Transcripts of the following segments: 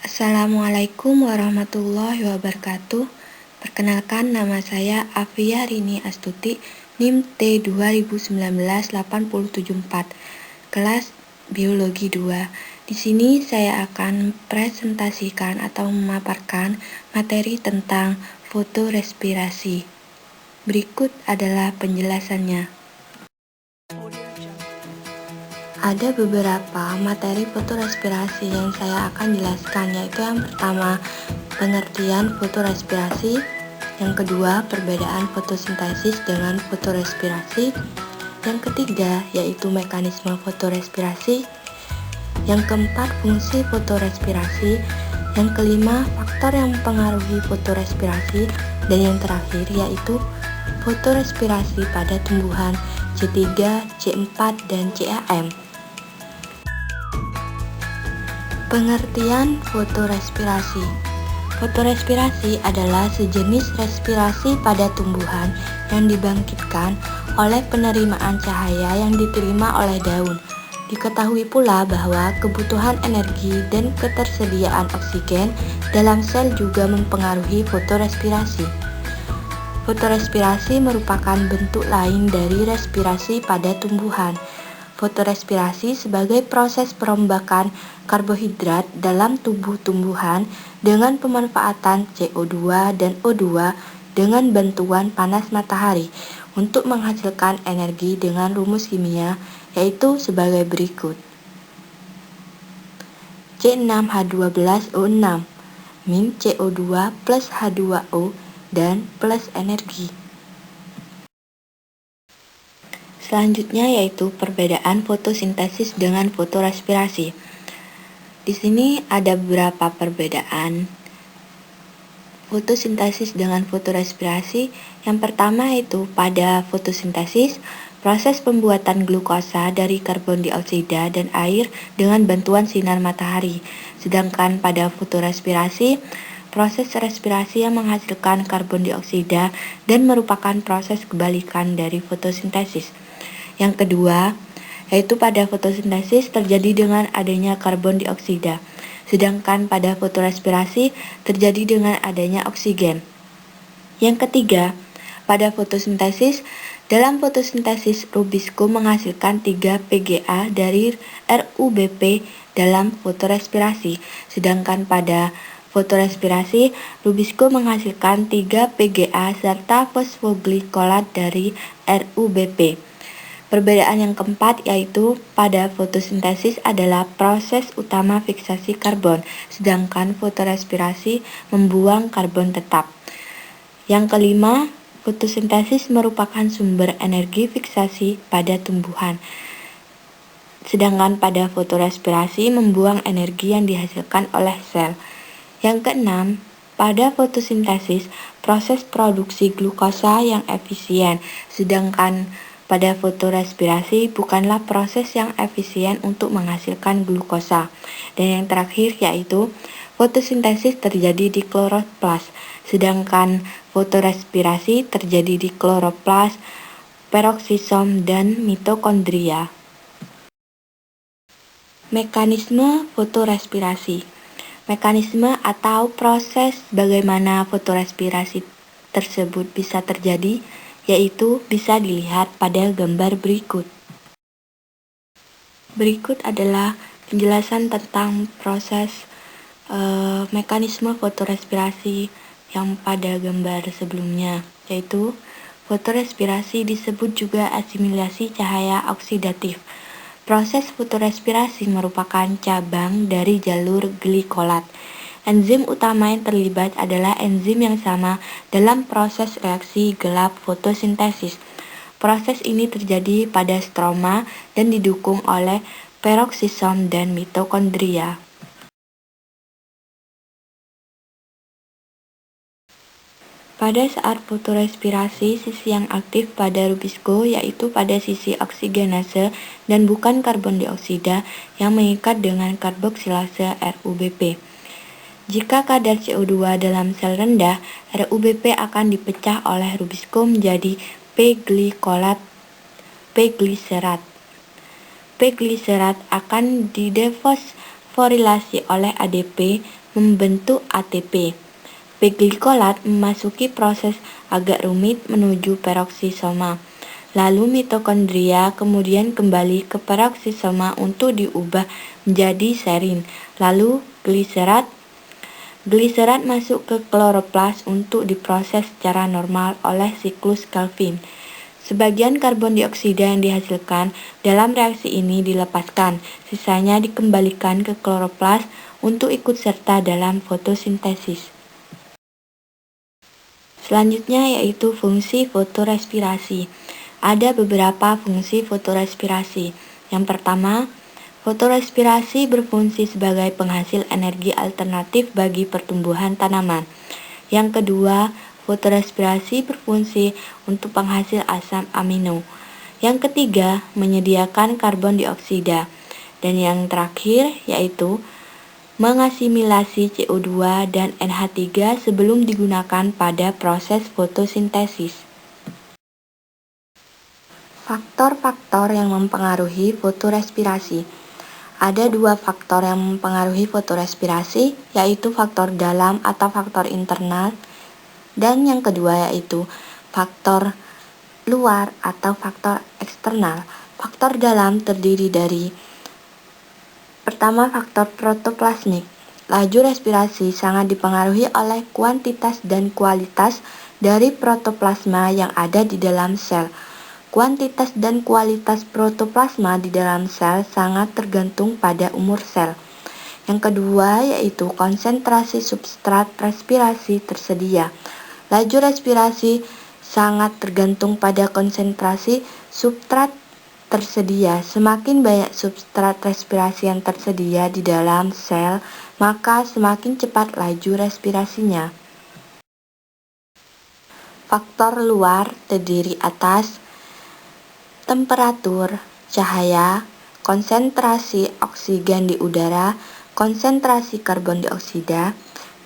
Assalamualaikum warahmatullahi wabarakatuh. Perkenalkan, nama saya Afia Rini Astuti, NIM T2019-8074, kelas Biologi 2. Di sini saya akan presentasikan atau memaparkan materi tentang fotorespirasi. Berikut adalah penjelasannya. Ada beberapa materi fotorespirasi yang saya akan jelaskan, yaitu yang pertama, pengertian fotorespirasi, yang kedua, perbedaan fotosintesis dengan fotorespirasi, yang ketiga, yaitu mekanisme fotorespirasi, yang keempat, fungsi fotorespirasi, yang kelima, faktor yang mempengaruhi fotorespirasi, dan yang terakhir, yaitu fotorespirasi pada tumbuhan C3, C4, dan CAM. Pengertian fotorespirasi. Fotorespirasi adalah sejenis respirasi pada tumbuhan yang dibangkitkan oleh penerimaan cahaya yang diterima oleh daun. Diketahui pula bahwa kebutuhan energi dan ketersediaan oksigen dalam sel juga mempengaruhi fotorespirasi. Fotorespirasi merupakan bentuk lain dari respirasi pada tumbuhan. Fotorespirasi sebagai proses perombakan karbohidrat dalam tubuh tumbuhan dengan pemanfaatan CO2 dan O2 dengan bantuan panas matahari untuk menghasilkan energi dengan rumus kimia, yaitu sebagai berikut. C6H12O6 min CO2 plus H2O dan plus energi. Selanjutnya yaitu perbedaan fotosintesis dengan fotorespirasi. Di sini ada beberapa perbedaan fotosintesis dengan fotorespirasi. Yang pertama yaitu pada fotosintesis, proses pembuatan glukosa dari karbon dioksida dan air dengan bantuan sinar matahari. Sedangkan pada fotorespirasi, proses respirasi yang menghasilkan karbon dioksida dan merupakan proses kebalikan dari fotosintesis. Yang kedua, yaitu pada fotosintesis terjadi dengan adanya karbon dioksida, sedangkan pada fotorespirasi terjadi dengan adanya oksigen. Yang ketiga, pada fotosintesis, dalam fotosintesis Rubisco menghasilkan 3 PGA dari RUBP dalam fotorespirasi, sedangkan pada fotorespirasi, Rubisco menghasilkan 3 PGA serta fosfoglycolat dari RUBP. Perbedaan yang keempat yaitu pada fotosintesis adalah proses utama fiksasi karbon, sedangkan fotorespirasi membuang karbon tetap. Yang kelima, fotosintesis merupakan sumber energi fiksasi pada tumbuhan, sedangkan pada fotorespirasi membuang energi yang dihasilkan oleh sel. Yang keenam, pada fotosintesis proses produksi glukosa yang efisien, sedangkan pada fotorespirasi bukanlah proses yang efisien untuk menghasilkan glukosa. Dan yang terakhir yaitu fotosintesis terjadi di kloroplas, sedangkan fotorespirasi terjadi di kloroplas, peroksisom, dan mitokondria. Mekanisme fotorespirasi. Mekanisme atau proses bagaimana fotorespirasi tersebut bisa terjadi yaitu bisa dilihat pada gambar berikut. Berikut adalah penjelasan tentang proses mekanisme fotorespirasi yang pada gambar sebelumnya, yaitu fotorespirasi disebut juga asimilasi cahaya oksidatif. Proses fotorespirasi merupakan cabang dari jalur glikolat. Enzim utama yang terlibat adalah enzim yang sama dalam proses reaksi gelap fotosintesis. Proses ini terjadi pada stroma dan didukung oleh peroksisom dan mitokondria. Pada saat fotorespirasi, sisi yang aktif pada Rubisco yaitu pada sisi oksigenase dan bukan karbon dioksida yang mengikat dengan karboksilase RUBP. Jika kadar CO2 dalam sel rendah, RUBP akan dipecah oleh Rubisco menjadi P-glikolat, P-gliserat. P-gliserat akan didefosforilasi oleh ADP membentuk ATP. P-glikolat memasuki proses agak rumit menuju peroksisoma. Lalu mitokondria kemudian kembali ke peroksisoma untuk diubah menjadi serin. Lalu gliserat masuk ke kloroplas untuk diproses secara normal oleh siklus Calvin. Sebagian karbon dioksida yang dihasilkan dalam reaksi ini dilepaskan, sisanya dikembalikan ke kloroplas untuk ikut serta dalam fotosintesis. Selanjutnya yaitu fungsi fotorespirasi. Ada beberapa fungsi fotorespirasi. Yang pertama, fotorespirasi berfungsi sebagai penghasil energi alternatif bagi pertumbuhan tanaman. Yang kedua, fotorespirasi berfungsi untuk penghasil asam amino. Yang ketiga, menyediakan karbon dioksida. Dan yang terakhir yaitu mengasimilasi CO2 dan NH3 sebelum digunakan pada proses fotosintesis. Faktor-faktor yang mempengaruhi fotorespirasi. Ada dua faktor yang mempengaruhi fotorespirasi, yaitu faktor dalam atau faktor internal, dan yang kedua yaitu faktor luar atau faktor eksternal. Faktor dalam terdiri dari pertama, faktor protoplasmik. Laju respirasi sangat dipengaruhi oleh kuantitas dan kualitas dari protoplasma yang ada di dalam sel. Kuantitas dan kualitas protoplasma di dalam sel sangat tergantung pada umur sel. Yang kedua yaitu konsentrasi substrat respirasi tersedia. Laju respirasi sangat tergantung pada konsentrasi substrat tersedia. Semakin banyak substrat respirasi yang tersedia di dalam sel, maka semakin cepat laju respirasinya. Faktor luar terdiri atas temperatur, cahaya, konsentrasi oksigen di udara, konsentrasi karbon dioksida,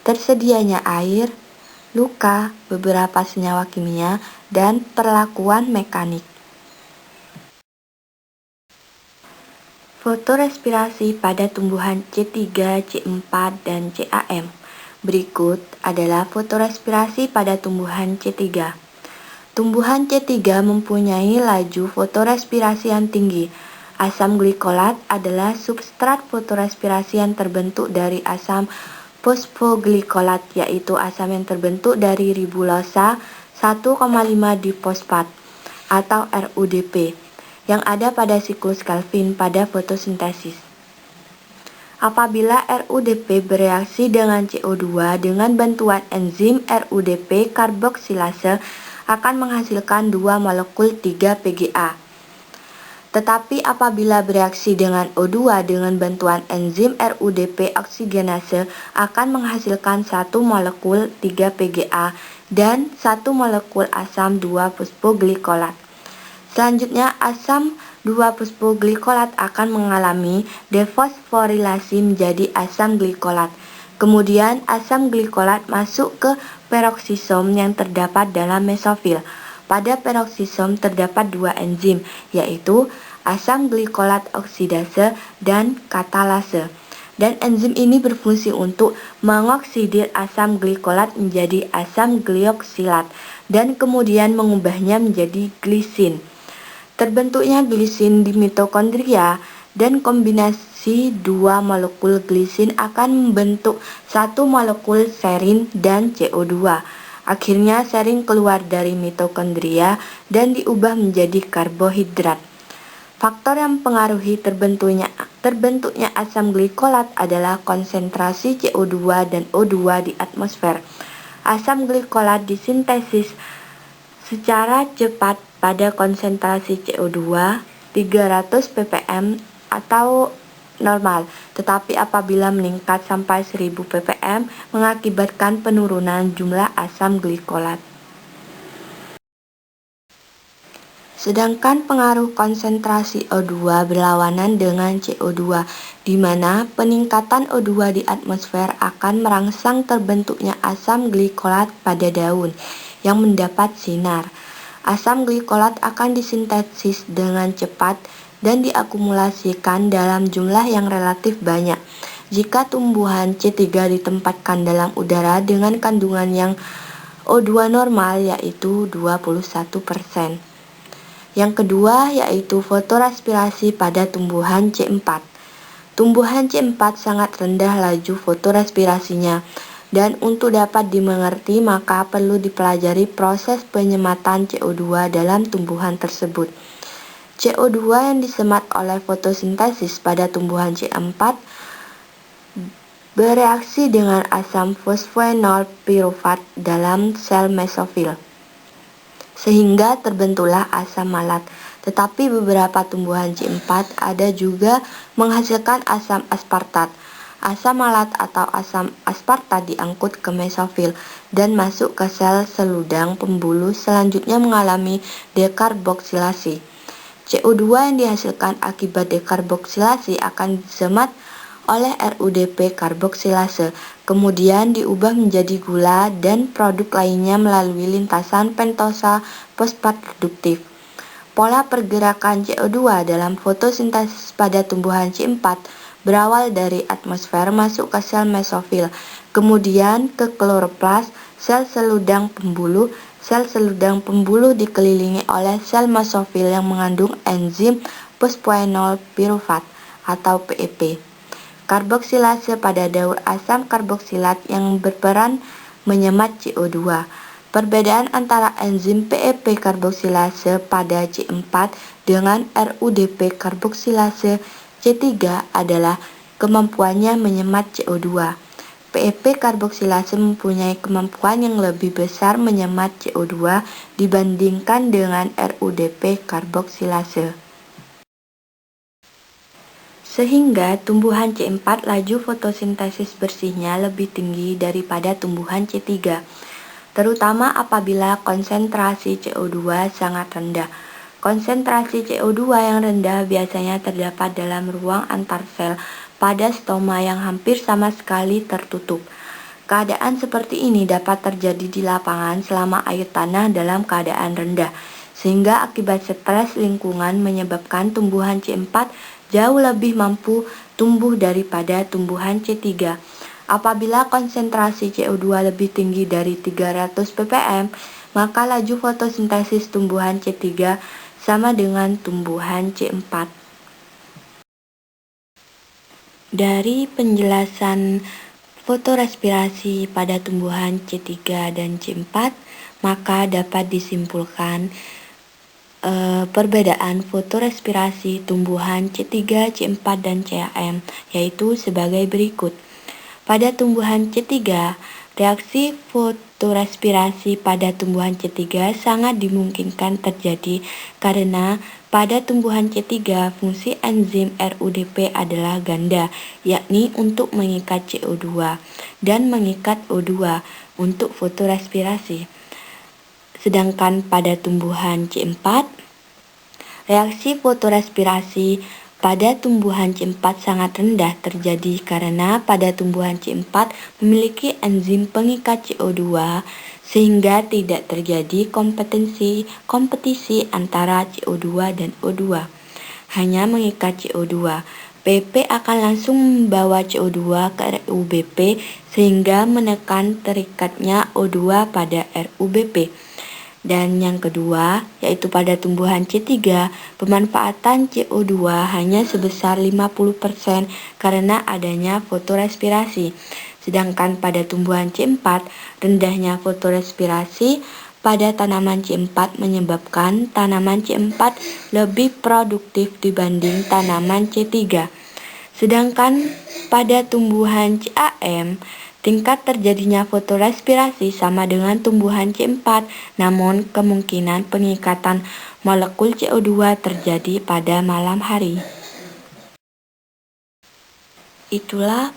tersedianya air, luka, beberapa senyawa kimia, dan perlakuan mekanik. Fotorespirasi pada tumbuhan C3, C4, dan CAM. Berikut adalah fotorespirasi pada tumbuhan C3. Tumbuhan C3 mempunyai laju fotorespirasi yang tinggi. Asam glikolat adalah substrat fotorespirasi yang terbentuk dari asam fosfoglikolat, yaitu asam yang terbentuk dari ribulosa 1,5 difosfat atau RUDP yang ada pada siklus Calvin pada fotosintesis. Apabila RUDP bereaksi dengan CO2 dengan bantuan enzim RUDP karboksilase akan menghasilkan 2 molekul 3-PGA. Tetapi apabila bereaksi dengan O2 dengan bantuan enzim RUDP oksigenase akan menghasilkan 1 molekul 3-PGA dan 1 molekul asam 2-fosfoglikolat. Selanjutnya, asam 2-fosfoglikolat akan mengalami defosforilasi menjadi asam glikolat. Kemudian, asam glikolat masuk ke peroksisom yang terdapat dalam mesofil. Pada peroksisom terdapat 2 enzim, yaitu asam glikolat oksidase dan katalase. Dan enzim ini berfungsi untuk mengoksidir asam glikolat menjadi asam glioksilat dan kemudian mengubahnya menjadi glisin. Terbentuknya glisin di mitokondria dan kombinasi 2 molekul glisin akan membentuk 1 molekul serin dan CO2. Akhirnya serin keluar dari mitokondria dan diubah menjadi karbohidrat. Faktor yang mempengaruhi terbentuknya asam glikolat adalah konsentrasi CO2 dan O2 di atmosfer. Asam glikolat disintesis secara cepat pada konsentrasi CO2 300 ppm atau normal, tetapi apabila meningkat sampai 1000 ppm mengakibatkan penurunan jumlah asam glikolat. Sedangkan pengaruh konsentrasi O2 berlawanan dengan CO2, di mana peningkatan O2 di atmosfer akan merangsang terbentuknya asam glikolat pada daun yang mendapat sinar. Asam glikolat akan disintesis dengan cepat dan diakumulasikan dalam jumlah yang relatif banyak, jika tumbuhan C3 ditempatkan dalam udara dengan kandungan yang O2 normal yaitu 21%. Yang kedua yaitu fotorespirasi pada tumbuhan C4. Tumbuhan C4 sangat rendah laju fotorespirasinya, dan untuk dapat dimengerti maka perlu dipelajari proses penyematan CO2 dalam tumbuhan tersebut. CO2 yang disemat oleh fotosintesis pada tumbuhan C4 bereaksi dengan asam fosfoenol pirufat dalam sel mesofil, sehingga terbentuklah asam malat. Tetapi beberapa tumbuhan C4 ada juga menghasilkan asam aspartat. Asam malat atau asam aspartat diangkut ke mesofil dan masuk ke sel seludang pembuluh, selanjutnya mengalami dekarboksilasi. CO2 yang dihasilkan akibat dekarboksilasi akan disemat oleh RUDP karboksilase, kemudian diubah menjadi gula dan produk lainnya melalui lintasan pentosa fosfat reduktif. Pola pergerakan CO2 dalam fotosintesis pada tumbuhan C4 berawal dari atmosfer masuk ke sel mesofil, kemudian ke kloroplas, sel seludang pembuluh. Sel seludang pembuluh dikelilingi oleh sel mesofil yang mengandung enzim fosfoenol pirufat atau PEP. Karboksilase pada daur asam karboksilat yang berperan menyemat CO2. Perbedaan antara enzim PEP karboksilase pada C4 dengan RUDP karboksilase C3 adalah kemampuannya menyemat CO2. PEP karboksilase mempunyai kemampuan yang lebih besar menyemat CO2 dibandingkan dengan RUDP karboksilase. Sehingga tumbuhan C4 laju fotosintesis bersihnya lebih tinggi daripada tumbuhan C3. Terutama apabila konsentrasi CO2 sangat rendah. Konsentrasi CO2 yang rendah biasanya terdapat dalam ruang antar sel pada stoma yang hampir sama sekali tertutup. Keadaan seperti ini dapat terjadi di lapangan selama air tanah dalam keadaan rendah, sehingga akibat stres lingkungan menyebabkan tumbuhan C4 jauh lebih mampu tumbuh daripada tumbuhan C3. Apabila konsentrasi CO2 lebih tinggi dari 300 ppm, maka laju fotosintesis tumbuhan C3 sama dengan tumbuhan C4. Dari penjelasan fotorespirasi pada tumbuhan C3 dan C4, maka dapat disimpulkan perbedaan fotorespirasi tumbuhan C3, C4, dan CAM, yaitu sebagai berikut. Pada tumbuhan C3, reaksi fotorespirasi pada tumbuhan C3 sangat dimungkinkan terjadi karena pada tumbuhan C3 fungsi enzim RUDP adalah ganda, yakni untuk mengikat CO2 dan mengikat O2 untuk fotorespirasi. Sedangkan pada tumbuhan C4, reaksi fotorespirasi pada tumbuhan C4 sangat rendah terjadi karena pada tumbuhan C4 memiliki enzim pengikat CO2 sehingga tidak terjadi kompetisi antara CO2 dan O2. Hanya mengikat CO2. PP akan langsung membawa CO2 ke RUBP sehingga menekan terikatnya O2 pada RUBP. Dan yang kedua, yaitu pada tumbuhan C3, pemanfaatan CO2 hanya sebesar 50% karena adanya fotorespirasi. Sedangkan pada tumbuhan C4, rendahnya fotorespirasi pada tanaman C4 menyebabkan tanaman C4 lebih produktif dibanding tanaman C3. Sedangkan pada tumbuhan CAM, tingkat terjadinya fotorespirasi sama dengan tumbuhan C4, namun kemungkinan pengikatan molekul CO2 terjadi pada malam hari. Itulah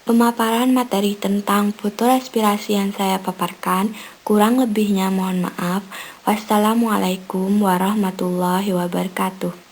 pemaparan materi tentang fotorespirasi yang saya paparkan. Kurang lebihnya mohon maaf. Wassalamualaikum warahmatullahi wabarakatuh.